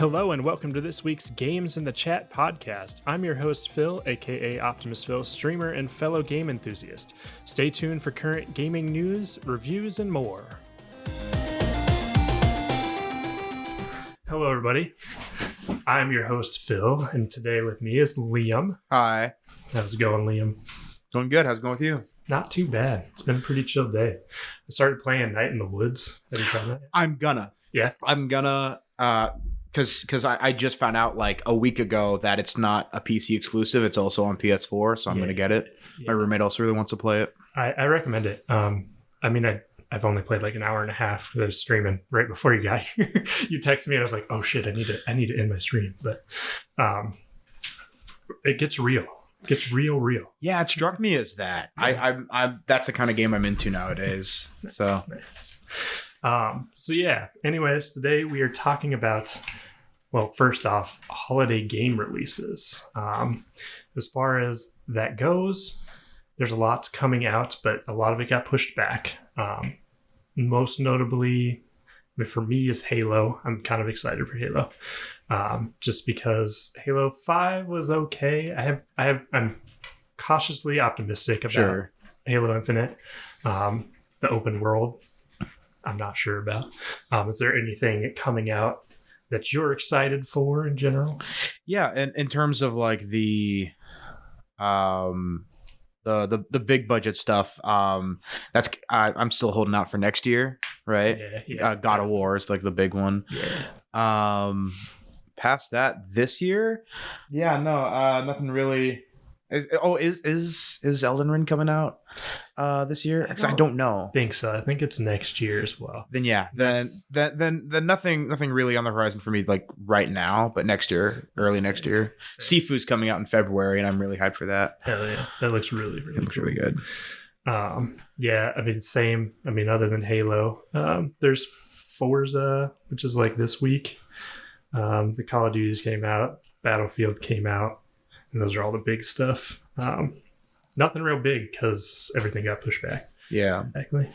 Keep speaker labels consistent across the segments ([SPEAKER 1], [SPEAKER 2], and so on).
[SPEAKER 1] Hello and welcome to this week's Games in the Chat podcast. I'm your host Phil, aka Optimus Phil, streamer and fellow game enthusiast. Stay tuned for current gaming news, reviews, and more. Hello everybody, I'm your host Phil, and today with me is Liam.
[SPEAKER 2] Hi.
[SPEAKER 1] How's it going, Liam?
[SPEAKER 2] Going good. How's it going with you?
[SPEAKER 1] Not too bad. It's been a pretty chill day. I started playing Night in the Woods. Have you tried that?
[SPEAKER 2] I'm gonna, because I just found out like a week ago that it's not a PC exclusive. It's also on PS4, so I'm gonna get it. My roommate also really wants to play it.
[SPEAKER 1] I recommend it. I've only played like an hour and a half because I was streaming right before you got here. You texted me and I was like, oh shit, I need to end my stream. But it gets real. It gets real. Yeah,
[SPEAKER 2] it struck me as that. I'm that's the kind of game I'm into nowadays.
[SPEAKER 1] Nice,
[SPEAKER 2] so
[SPEAKER 1] nice. So yeah, anyways, today we are talking about, well, first off, holiday game releases. As far as that goes, there's a lot coming out, but a lot of it got pushed back. Most notably, for me, is Halo. I'm kind of excited for Halo, just because Halo 5 was okay. I'm cautiously optimistic about Halo Infinite. The open world, I'm not sure about. Is there anything coming out that you're excited for in general?
[SPEAKER 2] Yeah, and in terms of like the big budget stuff, that's I'm still holding out for next year, right?
[SPEAKER 1] Yeah.
[SPEAKER 2] God of War is like the big one.
[SPEAKER 1] Yeah.
[SPEAKER 2] Past that, this year, nothing really. Is Elden Ring coming out this year? Because I don't know.
[SPEAKER 1] I think so. I think it's next year as well.
[SPEAKER 2] Then nothing really on the horizon for me like right now, but next year, early next year. Sifu's coming out in February, and I'm really hyped for that.
[SPEAKER 1] Hell yeah, that looks really
[SPEAKER 2] really good.
[SPEAKER 1] Same. Other than Halo, there's Forza, which is like this week. The Call of Duties came out, Battlefield came out. And those are all the big stuff. Nothing real big because everything got pushed back.
[SPEAKER 2] Yeah.
[SPEAKER 1] Exactly.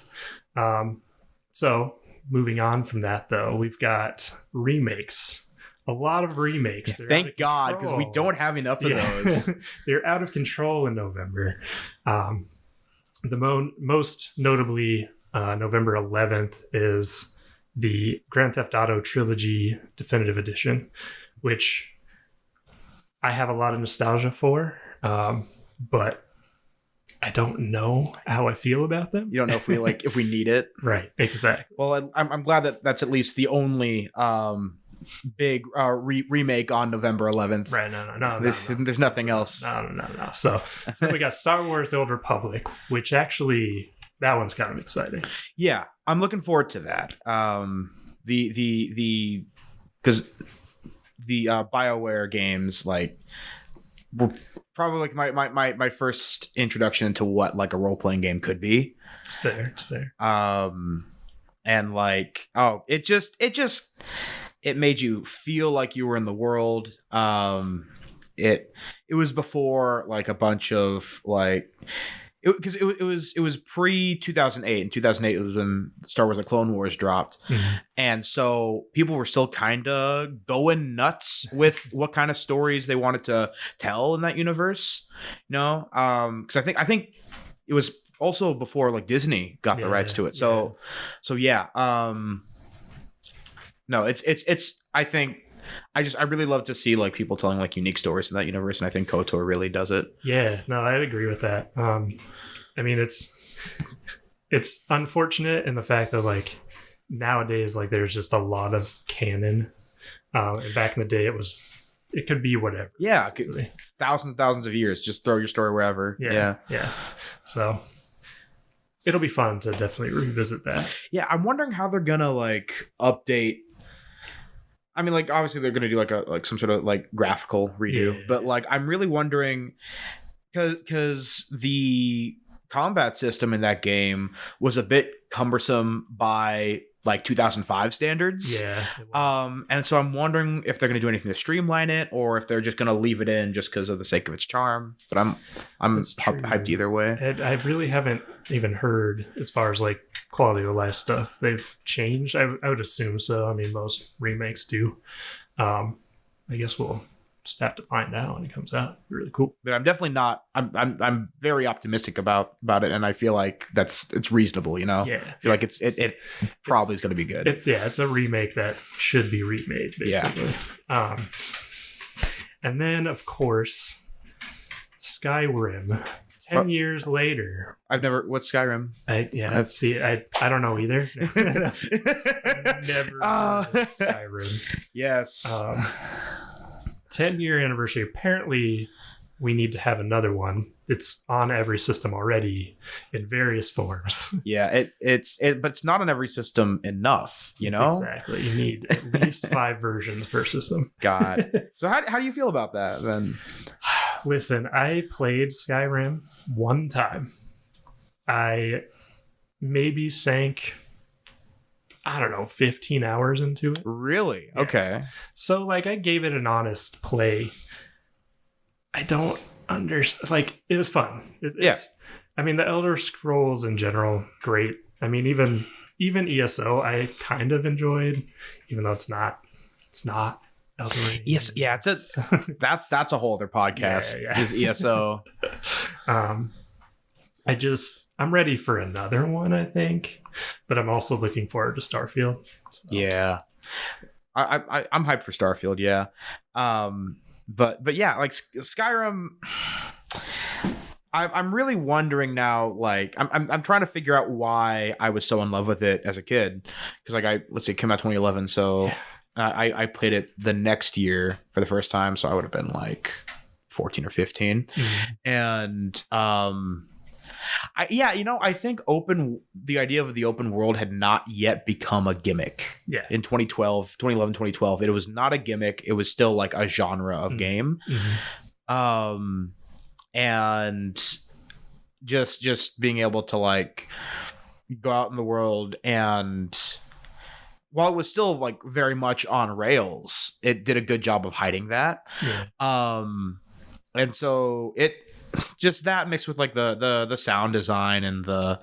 [SPEAKER 1] So moving on from that, though, we've got remakes. A lot of remakes.
[SPEAKER 2] Yeah, thank God, because we don't have enough of those.
[SPEAKER 1] They're out of control in November. The most notably, November 11th is the Grand Theft Auto Trilogy Definitive Edition, which I have a lot of nostalgia for, but I don't know how I feel about them.
[SPEAKER 2] You don't know if we need it,
[SPEAKER 1] right? Exactly.
[SPEAKER 2] Well, I'm glad that that's at least the only big remake on November 11th.
[SPEAKER 1] Right? No.
[SPEAKER 2] There's nothing else.
[SPEAKER 1] No. So we got Star Wars: The Old Republic, which actually that one's kind of exciting.
[SPEAKER 2] Yeah, I'm looking forward to that. Because the BioWare games like were probably like my first introduction into what like a role-playing game could be.
[SPEAKER 1] It's fair.
[SPEAKER 2] And like, it made you feel like you were in the world. It was before like a bunch of like, because it was pre 2008. In 2008, it was when Star Wars: The Clone Wars dropped, and so people were still kind of going nuts with what kind of stories they wanted to tell in that universe. Because I think it was also before like Disney got the rights to it. So yeah. No, it's. I think I really love to see like people telling like unique stories in that universe, and I think KOTOR really does it.
[SPEAKER 1] Yeah, no, I'd agree with that. It's unfortunate in the fact that like nowadays like there's just a lot of canon, and back in the day it could be whatever.
[SPEAKER 2] Yeah, thousands and thousands of years. Just throw your story wherever. Yeah.
[SPEAKER 1] So it'll be fun to definitely revisit that.
[SPEAKER 2] Yeah, I'm wondering how they're gonna like update. Like obviously they're gonna do like some sort of like graphical redo, but like I'm really wondering because the combat system in that game was a bit cumbersome by like 2005 standards.
[SPEAKER 1] Yeah.
[SPEAKER 2] And so I'm wondering if they're gonna do anything to streamline it, or if they're just gonna leave it in just because of the sake of its charm. But I'm hyped either way.
[SPEAKER 1] I really haven't even heard as far as like quality of life stuff they've changed. I would assume so. Most remakes do. I guess we'll just have to find out when it comes out. Really cool.
[SPEAKER 2] But I'm definitely not. I'm very optimistic about it, and I feel like it's reasonable. You know,
[SPEAKER 1] Yeah,
[SPEAKER 2] I feel like it probably is going to be good.
[SPEAKER 1] It's a remake that should be remade, basically.
[SPEAKER 2] Yeah.
[SPEAKER 1] And then of course, Skyrim. 10 years later.
[SPEAKER 2] I've never. What's Skyrim?
[SPEAKER 1] I don't know either. I've never heard of Skyrim.
[SPEAKER 2] Yes.
[SPEAKER 1] 10-year anniversary. Apparently, we need to have another one. It's on every system already in various forms.
[SPEAKER 2] Yeah, but it's not on every system enough, you know?
[SPEAKER 1] Exactly. You need at least 5 versions per system.
[SPEAKER 2] God. So how do you feel about that then?
[SPEAKER 1] Listen, I played Skyrim one time. I maybe sank, I don't know, 15 hours into it.
[SPEAKER 2] Really?
[SPEAKER 1] Yeah.
[SPEAKER 2] Okay.
[SPEAKER 1] So, like, I gave it an honest play. I don't understand. Like, it was fun. I mean, the Elder Scrolls in general, great. I mean, even ESO, I kind of enjoyed, even though it's not Elden Ring.
[SPEAKER 2] Yes, yeah, that's a whole other podcast.
[SPEAKER 1] Yeah.
[SPEAKER 2] Is ESO.
[SPEAKER 1] I'm ready for another one, I think, but I'm also looking forward to Starfield. So.
[SPEAKER 2] Yeah, I'm hyped for Starfield. Yeah, but yeah, like Skyrim. I'm really wondering now. Like, I'm trying to figure out why I was so in love with it as a kid. Because let's say it came out 2011, so. Yeah. I played it the next year for the first time, so I would have been like 14 or 15. Mm-hmm. And I think the idea of the open world had not yet become a gimmick.
[SPEAKER 1] Yeah.
[SPEAKER 2] In 2011, 2012, it was not a gimmick. It was still like a genre of game. Mm-hmm. And just being able to like go out in the world and while it was still like very much on rails, it did a good job of hiding that. Yeah. And so it just that mixed with like the sound design and the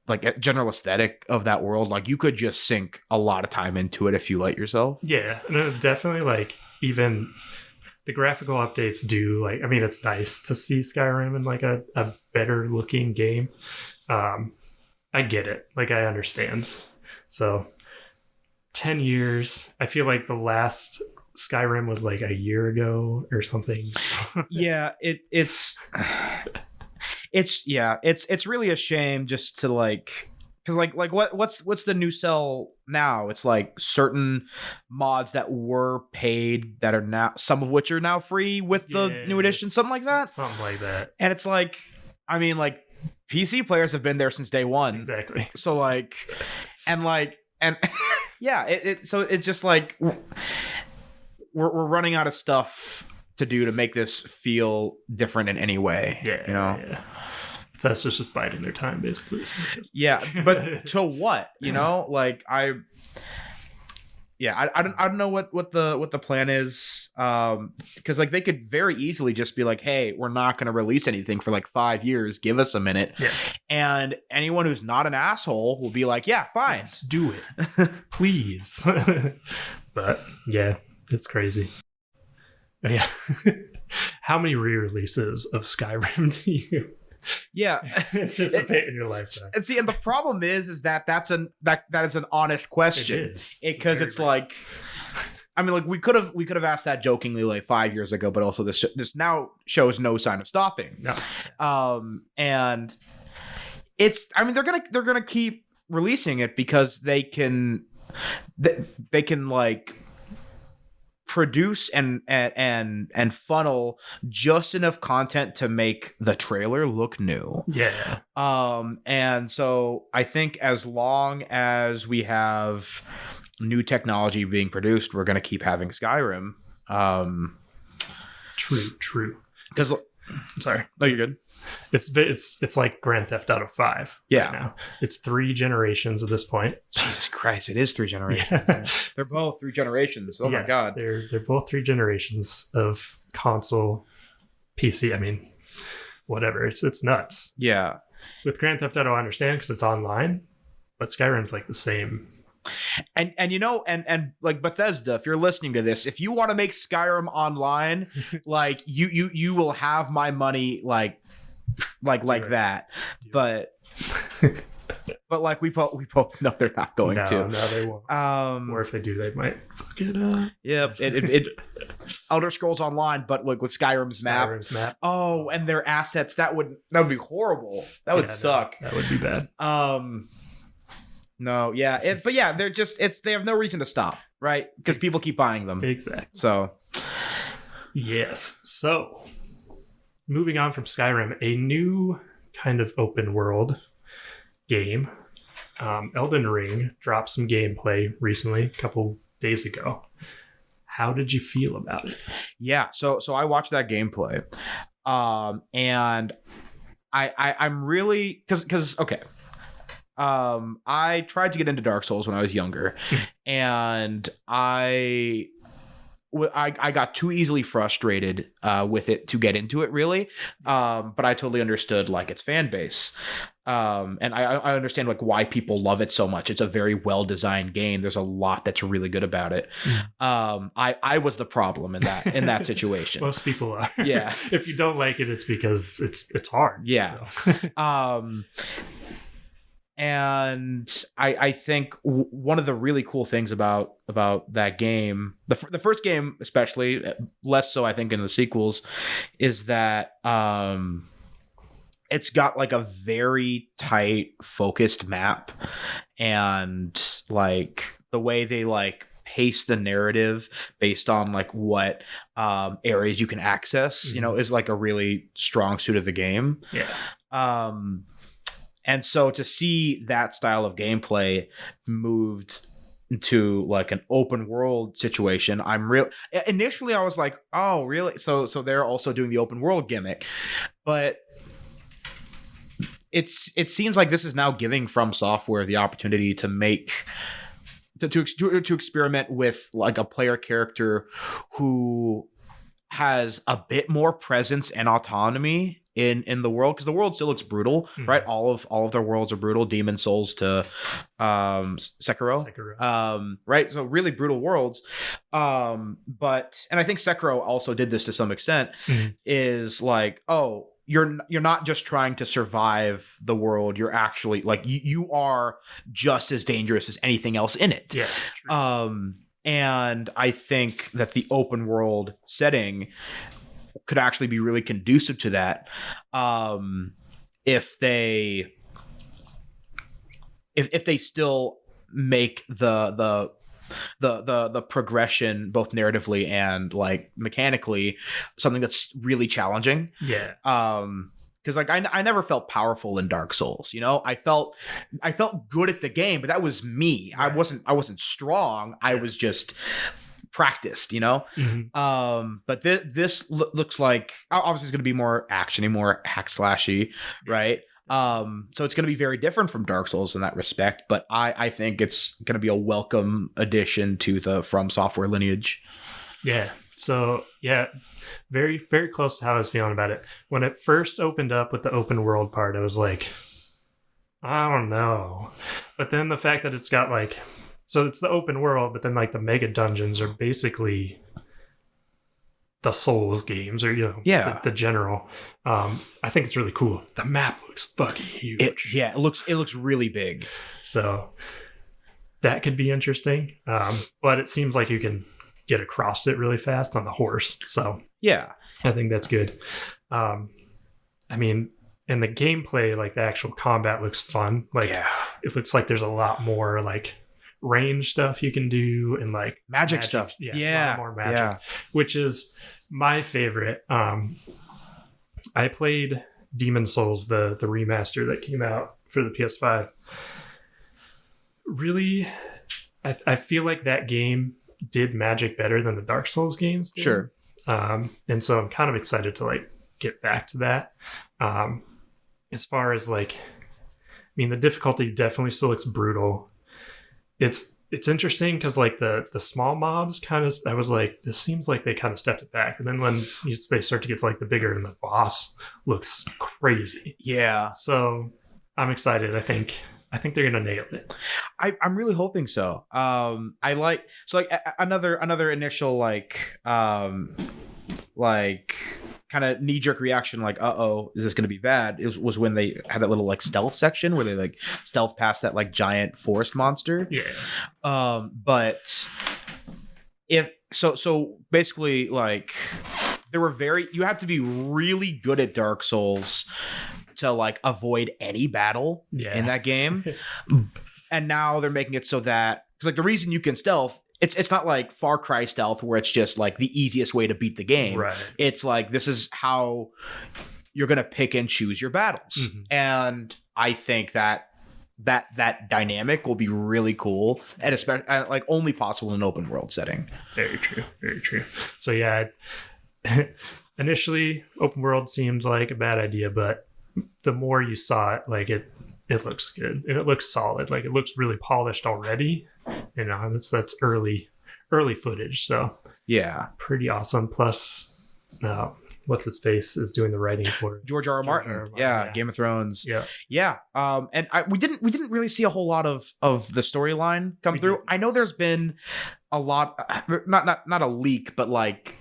[SPEAKER 2] like general aesthetic of that world, like you could just sink a lot of time into it if you let yourself.
[SPEAKER 1] Yeah, no, definitely. Like even the graphical updates do like. I mean, it's nice to see Skyrim in like a better looking game. I get it. Like I understand. So 10 years. I feel like the last Skyrim was like a year ago or something.
[SPEAKER 2] Yeah, it's really a shame just to like because like what's the new sell now? It's like certain mods that were paid that are now, some of which are now free with the new edition, something like that.
[SPEAKER 1] Something like that.
[SPEAKER 2] And it's like, I mean, like PC players have been there since day one.
[SPEAKER 1] Exactly.
[SPEAKER 2] So like, and yeah, so it's just like we're running out of stuff to do to make this feel different in any way. Yeah, you know.
[SPEAKER 1] Yeah. That's just biding their time, basically.
[SPEAKER 2] Yeah, but to what? You know, like I don't know what the plan is, because like they could very easily just be like, hey, we're not going to release anything for like 5 years, give us a minute. Yeah. And anyone who's not an asshole will be like, yeah, fine,
[SPEAKER 1] let's do it, please. But yeah, it's crazy. But yeah. How many re-releases of Skyrim do you anticipate in your lifetime?
[SPEAKER 2] And see, and the problem is that that is an honest question.
[SPEAKER 1] It is,
[SPEAKER 2] because it's like, I mean, like we could have asked that jokingly like 5 years ago, but also this now shows no sign of stopping. No. And it's, I mean, they're gonna keep releasing it because they can like produce and funnel just enough content to make the trailer look new.
[SPEAKER 1] Yeah.
[SPEAKER 2] And so I think as long as we have new technology being produced, we're going to keep having Skyrim.
[SPEAKER 1] True.
[SPEAKER 2] Because
[SPEAKER 1] I'm sorry.
[SPEAKER 2] No, you're good.
[SPEAKER 1] It's like Grand Theft Auto 5
[SPEAKER 2] right
[SPEAKER 1] now. It's 3 generations at this point.
[SPEAKER 2] Jesus Christ, it is 3 generations. Yeah. They're both 3 generations. Oh my God.
[SPEAKER 1] They're both 3 generations of console, PC. I mean, whatever. It's nuts.
[SPEAKER 2] Yeah.
[SPEAKER 1] With Grand Theft Auto, I understand because it's online, but Skyrim's like the same
[SPEAKER 2] And you know, and like Bethesda, if you're listening to this, if you want to make Skyrim online, like you will have my money, like
[SPEAKER 1] Right.
[SPEAKER 2] that. But like we both know they're not going to.
[SPEAKER 1] No, they won't. Or if they do, they might fuck it up.
[SPEAKER 2] Yep. It Elder Scrolls Online, but like with Skyrim's map. Oh, and their assets. That would be horrible. That would suck.
[SPEAKER 1] That would be bad.
[SPEAKER 2] No, yeah. But yeah, they have no reason to stop, right? Because people keep buying them.
[SPEAKER 1] Exactly.
[SPEAKER 2] So
[SPEAKER 1] yes. So moving on from Skyrim, a new kind of open world game, Elden Ring, dropped some gameplay recently, a couple days ago. How did you feel about it?
[SPEAKER 2] Yeah, so I watched that gameplay, and I'm really because okay. I tried to get into Dark Souls when I was younger, and I got too easily frustrated with it to get into it, really. But I totally understood like its fan base, and I understand like why people love it so much. It's a very well designed game. There's a lot that's really good about it. I was the problem in that situation.
[SPEAKER 1] Most people are.
[SPEAKER 2] Yeah.
[SPEAKER 1] If you don't like it, it's because it's hard.
[SPEAKER 2] Yeah. So. And I think one of the really cool things about that game, the first game especially, less so I think in the sequels, is that it's got like a very tight focused map, and like the way they like pace the narrative based on like what areas you can access, you know, is like a really strong suit of the game.
[SPEAKER 1] Yeah.
[SPEAKER 2] And so to see that style of gameplay moved into like an open world situation, initially I was like, oh really? So they're also doing the open world gimmick. But it seems like this is now giving From Software the opportunity to make to experiment with like a player character who has a bit more presence and autonomy in the world, because the world still looks brutal, right? All of their worlds are brutal. Demon Souls to Sekiro. Right? So really brutal worlds. But I think Sekiro also did this to some extent, is like, oh, you're not just trying to survive the world, you're actually like you are just as dangerous as anything else in it.
[SPEAKER 1] Yeah. True.
[SPEAKER 2] And I think that the open world setting could actually be really conducive to that, if they still make the progression both narratively and like mechanically something that's really challenging.
[SPEAKER 1] Yeah.
[SPEAKER 2] Because like I never felt powerful in Dark Souls, you know. I felt good at the game, but that was me. Right. I wasn't strong. I was just practiced, you know. But this looks like obviously it's going to be more actiony, more hack slashy, right? So it's going to be very different from Dark Souls in that respect. But I think it's going to be a welcome addition to the From Software lineage.
[SPEAKER 1] Yeah. So yeah, very, very close to how I was feeling about it. When it first opened up with the open world part, I was like, I don't know. But then the fact that it's got like, so it's the open world, but then like the mega dungeons are basically the Souls games, or, you know, the general. I think it's really cool. The map looks fucking huge.
[SPEAKER 2] It looks really big.
[SPEAKER 1] So that could be interesting. But it seems like you can get across it really fast on the horse. So yeah, I think that's good. I mean, and the gameplay, like the actual combat looks fun. Like it looks like there's a lot more like range stuff you can do, and like
[SPEAKER 2] magic stuff.
[SPEAKER 1] A lot more magic, which is my favorite. I played Demon Souls, the remaster that came out for the PS5. Really, I feel like that game did magic better than the Dark Souls games did.
[SPEAKER 2] Sure.
[SPEAKER 1] And so I'm kind of excited to like get back to that. As far as like, I mean, the difficulty definitely still looks brutal. It's interesting because like the small mobs kind of, I was like, this seems like they kind of stepped it back. And then when they start to get to like the bigger, and the boss looks crazy. Yeah. So I'm excited. I think I think they're gonna nail it.
[SPEAKER 2] I'm really hoping so. Another initial kind of knee-jerk reaction, like, uh-oh, is this going to be bad, was when they had that little like stealth section where they like stealth past that like giant forest monster. But if so basically, like, you have to be really good at Dark Souls to like avoid any battle in that game. And now they're making it so that, because like the reason you can stealth, it's not like Far Cry stealth where it's just like the easiest way to beat the game.
[SPEAKER 1] Right.
[SPEAKER 2] It's like, this is how you're going to pick and choose your battles. Mm-hmm. And I think that dynamic will be really cool, and especially like only possible in an open world setting.
[SPEAKER 1] Very true. Very true. So yeah, initially open world seemed like a bad idea, but the more you saw it, like it looks good and it looks solid. Like, it looks really polished already. You know, that's early footage, so
[SPEAKER 2] yeah,
[SPEAKER 1] pretty awesome. Plus, what's his face is doing the writing for it.
[SPEAKER 2] George R. R. Martin. Yeah, Game of Thrones.
[SPEAKER 1] Yeah.
[SPEAKER 2] And we didn't really see a whole lot of the storyline come through. I know there's been a lot, not a leak, but like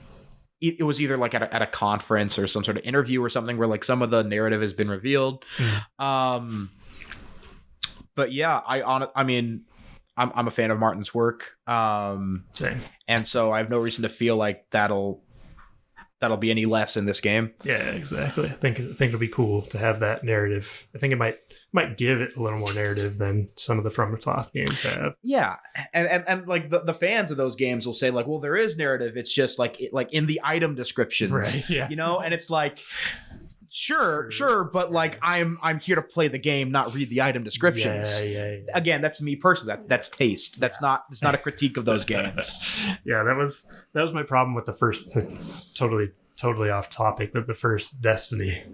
[SPEAKER 2] it was either like at a conference or some sort of interview or something where like some of the narrative has been revealed. But yeah, I mean, I'm a fan of Martin's work.
[SPEAKER 1] Same.
[SPEAKER 2] And so I have no reason to feel like that'll be any less in this game.
[SPEAKER 1] Yeah, exactly. I think it'll be cool to have that narrative. I think it might give it a little more narrative than some of the FromSoft games have.
[SPEAKER 2] Yeah, and like the fans of those games will say like, well, there is narrative. It's just like in the item descriptions,
[SPEAKER 1] right? Yeah.
[SPEAKER 2] You know, and it's like, Sure, but like I'm here to play the game, not read the item descriptions.
[SPEAKER 1] Yeah.
[SPEAKER 2] Again, that's me personally. That's taste. It's not a critique of those games.
[SPEAKER 1] Yeah, that was my problem with the first. Totally off topic, but the first Destiny,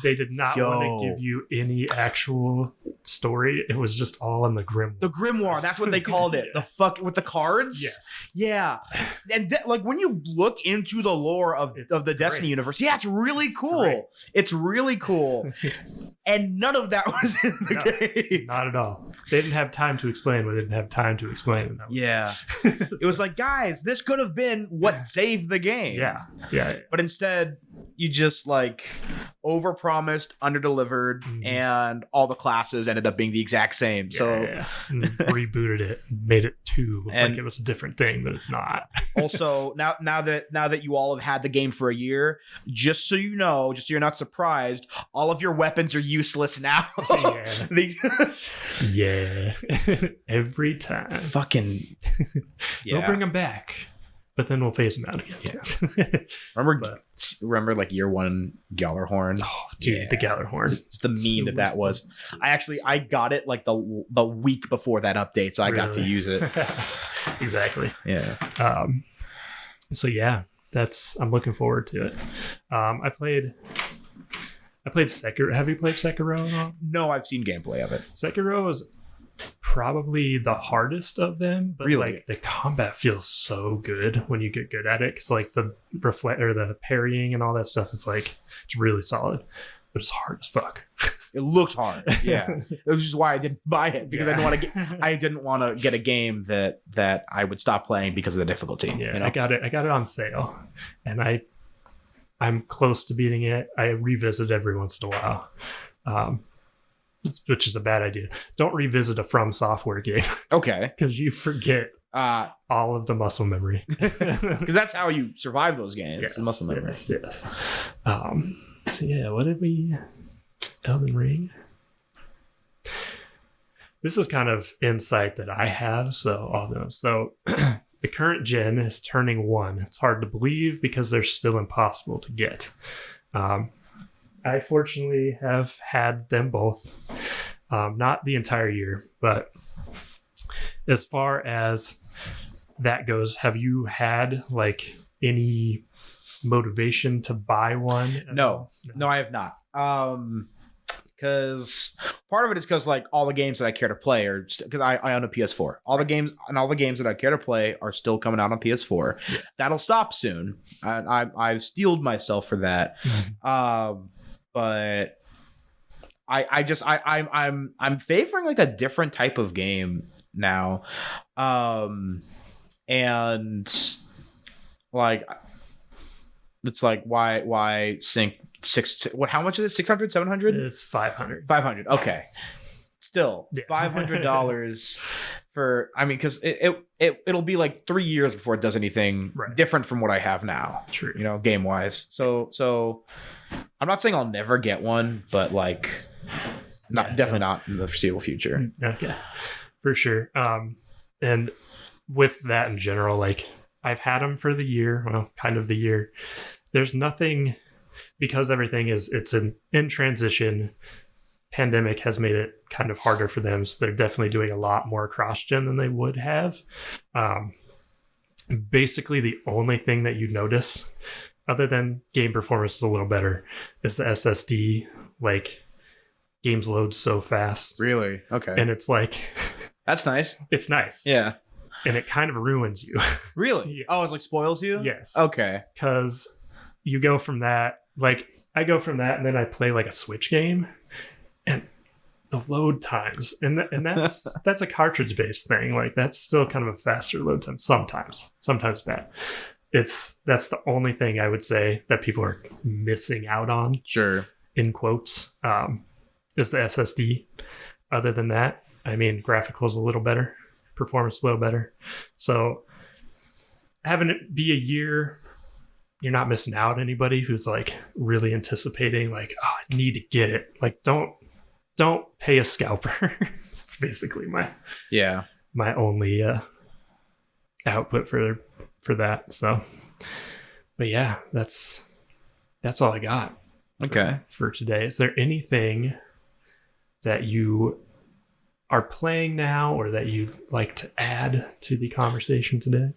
[SPEAKER 1] they did not want to give you any actual story. It was just all in the grimoire.
[SPEAKER 2] The grimoire, that's what they called it. The fuck with the cards.
[SPEAKER 1] Yes.
[SPEAKER 2] Yeah, and like when you look into the lore of the Destiny universe, yeah, it's really cool. Great. It's really cool, and none of that was in the game.
[SPEAKER 1] Not at all. They didn't have time to explain what they didn't have time to explain.
[SPEAKER 2] Yeah, it was like, guys, this could have been what saved the game.
[SPEAKER 1] Yeah.
[SPEAKER 2] But instead, you just like overpromised, underdelivered, and all the classes ended up being the exact same.
[SPEAKER 1] And rebooted it, made it like it was a different thing, but it's not.
[SPEAKER 2] Also, now that you all have had the game for a year, just so you know, just so you're not surprised, all of your weapons are useless now.
[SPEAKER 1] Yeah. Every time.
[SPEAKER 2] Fucking. Yeah.
[SPEAKER 1] We'll bring them back. But then we'll phase them out again.
[SPEAKER 2] Yeah. Remember like year one Gjallarhorn?
[SPEAKER 1] Oh, dude, the Gjallarhorn.
[SPEAKER 2] It's the meme that was. I got it like the week before that update, so I got to use it.
[SPEAKER 1] Exactly.
[SPEAKER 2] Yeah.
[SPEAKER 1] So yeah, I'm looking forward to it. I played Sekiro. Have you played Sekiro at all?
[SPEAKER 2] No, I've seen gameplay of it.
[SPEAKER 1] Sekiro is probably the hardest of them, but
[SPEAKER 2] really?
[SPEAKER 1] Like the combat feels so good when you get good at it, because like the the parrying and all that stuff, it's really solid, but it's hard as fuck.
[SPEAKER 2] It looks hard. Yeah. Which is why I didn't buy it, because I didn't want to get a game that I would stop playing because of the difficulty.
[SPEAKER 1] Yeah,
[SPEAKER 2] you know?
[SPEAKER 1] I got it on sale, and I'm close to beating it. I revisit every once in a while. Which is a bad idea. Don't revisit a From Software game. Okay. Because you forget all of the muscle memory.
[SPEAKER 2] Because that's how you survive those games.
[SPEAKER 1] Yes,
[SPEAKER 2] muscle memory.
[SPEAKER 1] Yes. So yeah, what did we... Elden Ring? This is kind of insight that I have, so I'll know. So the current gen is turning 1. It's hard to believe because they're still impossible to get. I fortunately have had them both. Not the entire year, but as far as that goes, have you had like any motivation to buy one?
[SPEAKER 2] No, I have not. Because part of it is because like all the games that I care to play are because I own a PS4. All the games that I care to play are still coming out on PS4. Yeah. That'll stop soon. I've steeled myself for that. But I'm favoring like a different type of game now. And like it's like why sink how much is it? 600, 700?
[SPEAKER 1] It's 500.
[SPEAKER 2] 500. Okay. Still
[SPEAKER 1] Yeah.
[SPEAKER 2] $500 for, I mean, because it'll be like 3 years before it does anything
[SPEAKER 1] Right.
[SPEAKER 2] different from what I have now.
[SPEAKER 1] True.
[SPEAKER 2] You know, game wise. So I'm not saying I'll never get one, but like definitely not in the foreseeable future.
[SPEAKER 1] Okay, for sure. And with that in general, like I've had them for the year, well, kind of the year. There's nothing, because everything it's in transition. Pandemic has made it kind of harder for them, so they're definitely doing a lot more cross-gen than they would have. Basically, the only thing that you notice, other than game performance is a little better, is the SSD. Like, games load so fast.
[SPEAKER 2] Really? Okay.
[SPEAKER 1] And it's like...
[SPEAKER 2] That's nice.
[SPEAKER 1] It's nice.
[SPEAKER 2] Yeah.
[SPEAKER 1] And it kind of ruins you.
[SPEAKER 2] Really?
[SPEAKER 1] Yes.
[SPEAKER 2] Oh, it like spoils you?
[SPEAKER 1] Yes.
[SPEAKER 2] Okay.
[SPEAKER 1] Because you go from that, like, I go from that and then I play like a Switch game, and the load times, and that's a cartridge based thing. Like, that's still kind of a faster load time. Sometimes bad. That's the only thing I would say that people are missing out on.
[SPEAKER 2] Sure.
[SPEAKER 1] In quotes, is the SSD. Other than that, I mean, graphics a little better, performance a little better. So having it be a year, you're not missing out on anybody who's like really anticipating, like, oh, I need to get it. Like, don't pay a scalper. It's basically my only output for that. So, but yeah, that's all I got. For today. Is there anything that you are playing now or that you'd like to add to the conversation today?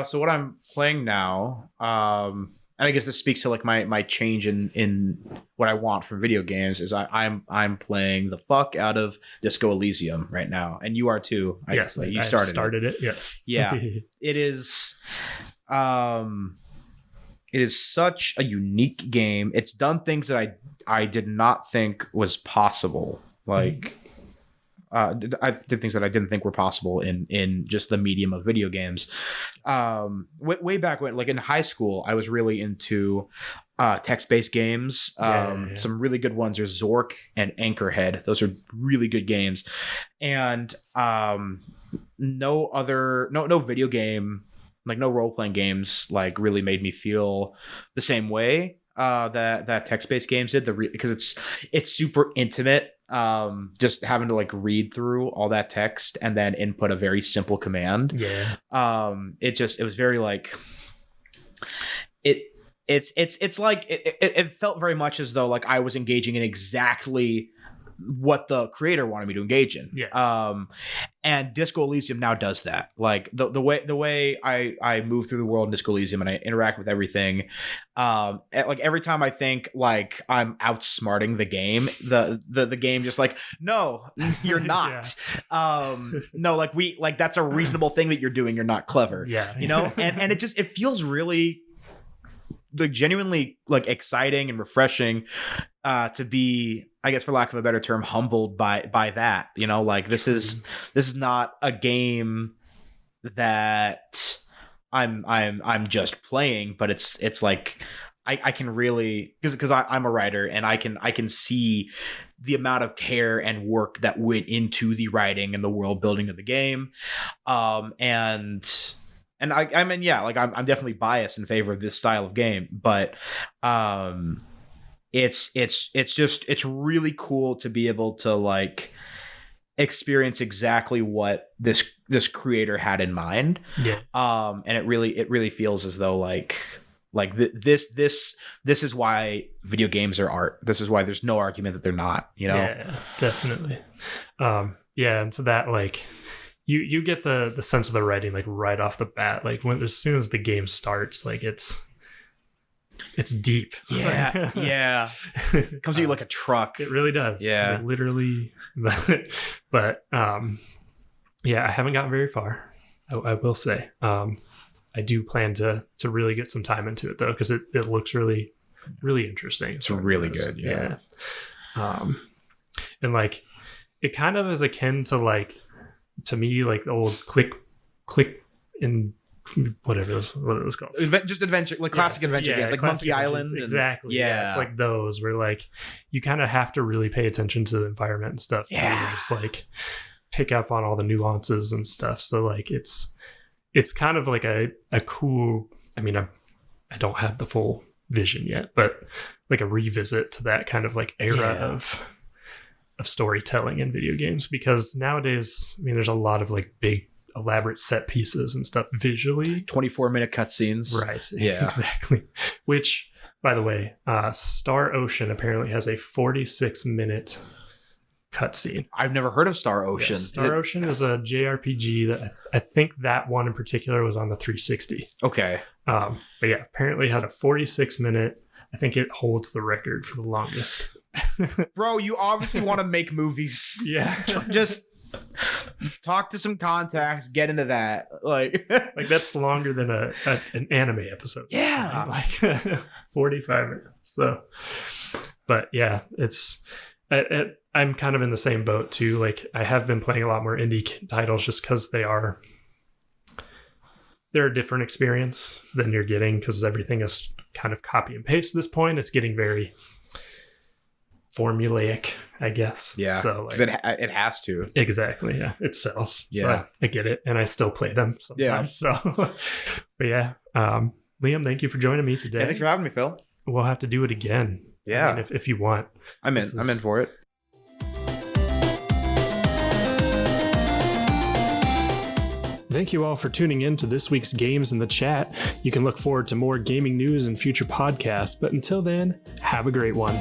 [SPEAKER 2] So what I'm playing now, and I guess this speaks to like my change in what I want from video games, is I'm playing the fuck out of Disco Elysium right now, and you are too.
[SPEAKER 1] Yes,
[SPEAKER 2] you
[SPEAKER 1] I started it. Yes.
[SPEAKER 2] Yeah. It is. It is such a unique game. It's done things that I did not think was possible. Like, I did things that I didn't think were possible in just the medium of video games. Way back when, like in high school, I was really into text-based games. Some really good ones are Zork and Anchorhead. Those are really good games. And no video game, like no role-playing games, like really made me feel the same way that text-based games did. Because it's super intimate. Just having to like read through all that text and then input a very simple command.
[SPEAKER 1] Yeah.
[SPEAKER 2] It was very like it's like it felt very much as though like I was engaging in exactly what the creator wanted me to engage in.
[SPEAKER 1] Yeah.
[SPEAKER 2] And Disco Elysium now does that. Like the way I move through the world in Disco Elysium and I interact with everything, like every time I think like I'm outsmarting the game, the game just like, no, you're not. No, like that's a reasonable thing that you're doing. You're not clever.
[SPEAKER 1] Yeah.
[SPEAKER 2] You know, and it feels really like genuinely like exciting and refreshing to be, I guess for lack of a better term, humbled by that. You know, like this is not a game that I'm just playing, but it's like I can really, because I'm a writer and I can see the amount of care and work that went into the writing and the world building of the game. And I mean, yeah, like I'm definitely biased in favor of this style of game, but it's really cool to be able to like experience exactly what this creator had in mind.
[SPEAKER 1] Yeah.
[SPEAKER 2] And it really feels as though like this is why video games are art. This is why there's no argument that they're not, you know?
[SPEAKER 1] Yeah, definitely. Yeah, and so that like you get the sense of the writing like right off the bat. Like as soon as the game starts, like it's deep.
[SPEAKER 2] Yeah. Yeah. It comes to you like a truck.
[SPEAKER 1] It really does.
[SPEAKER 2] Yeah.
[SPEAKER 1] Like, literally. But yeah, I haven't gotten very far. I will say. I do plan to really get some time into it though, because it looks really, really interesting.
[SPEAKER 2] It's really good. Yeah.
[SPEAKER 1] And like it kind of is akin to like, to me, like the old click in whatever it was called.
[SPEAKER 2] Just adventure, like classic adventure games, like Monkey Island.
[SPEAKER 1] Exactly. Yeah. It's like those where like you kind of have to really pay attention to the environment and stuff.
[SPEAKER 2] Yeah.
[SPEAKER 1] Just like pick up on all the nuances and stuff. So like it's kind of like a cool, I mean, I don't have the full vision yet, but like a revisit to that kind of like era of storytelling in video games, because nowadays, I mean, there's a lot of like big elaborate set pieces and stuff visually.
[SPEAKER 2] 24-minute cutscenes.
[SPEAKER 1] Right.
[SPEAKER 2] Yeah.
[SPEAKER 1] Exactly. Which, by the way, Star Ocean apparently has a 46-minute cutscene.
[SPEAKER 2] I've never heard of Star Ocean.
[SPEAKER 1] Yes, Star Ocean is a JRPG that I think that one in particular was on the 360.
[SPEAKER 2] Okay.
[SPEAKER 1] But yeah, apparently had a 46-minute. I think it holds the record for the longest.
[SPEAKER 2] Bro, you obviously want to make movies.
[SPEAKER 1] Yeah.
[SPEAKER 2] Just talk to some contacts, get into that. Like
[SPEAKER 1] that's longer than an anime episode.
[SPEAKER 2] Yeah.
[SPEAKER 1] Like 45 minutes. So, but yeah, I'm kind of in the same boat too. Like I have been playing a lot more indie titles just because they're a different experience than you're getting, because everything is kind of copy and paste at this point. It's getting very formulaic, I guess.
[SPEAKER 2] Yeah.
[SPEAKER 1] So like,
[SPEAKER 2] it has to.
[SPEAKER 1] Exactly. Yeah. It sells.
[SPEAKER 2] Yeah.
[SPEAKER 1] So I get it. And I still play them sometimes. Yeah. So, but yeah. Liam, thank you for joining me today.
[SPEAKER 2] Yeah, thanks for having me, Phil.
[SPEAKER 1] We'll have to do it again.
[SPEAKER 2] Yeah.
[SPEAKER 1] I mean, if you want.
[SPEAKER 2] I'm in for it.
[SPEAKER 1] Thank you all for tuning in to this week's Games in the Chat. You can look forward to more gaming news in future podcasts, but until then, have a great one.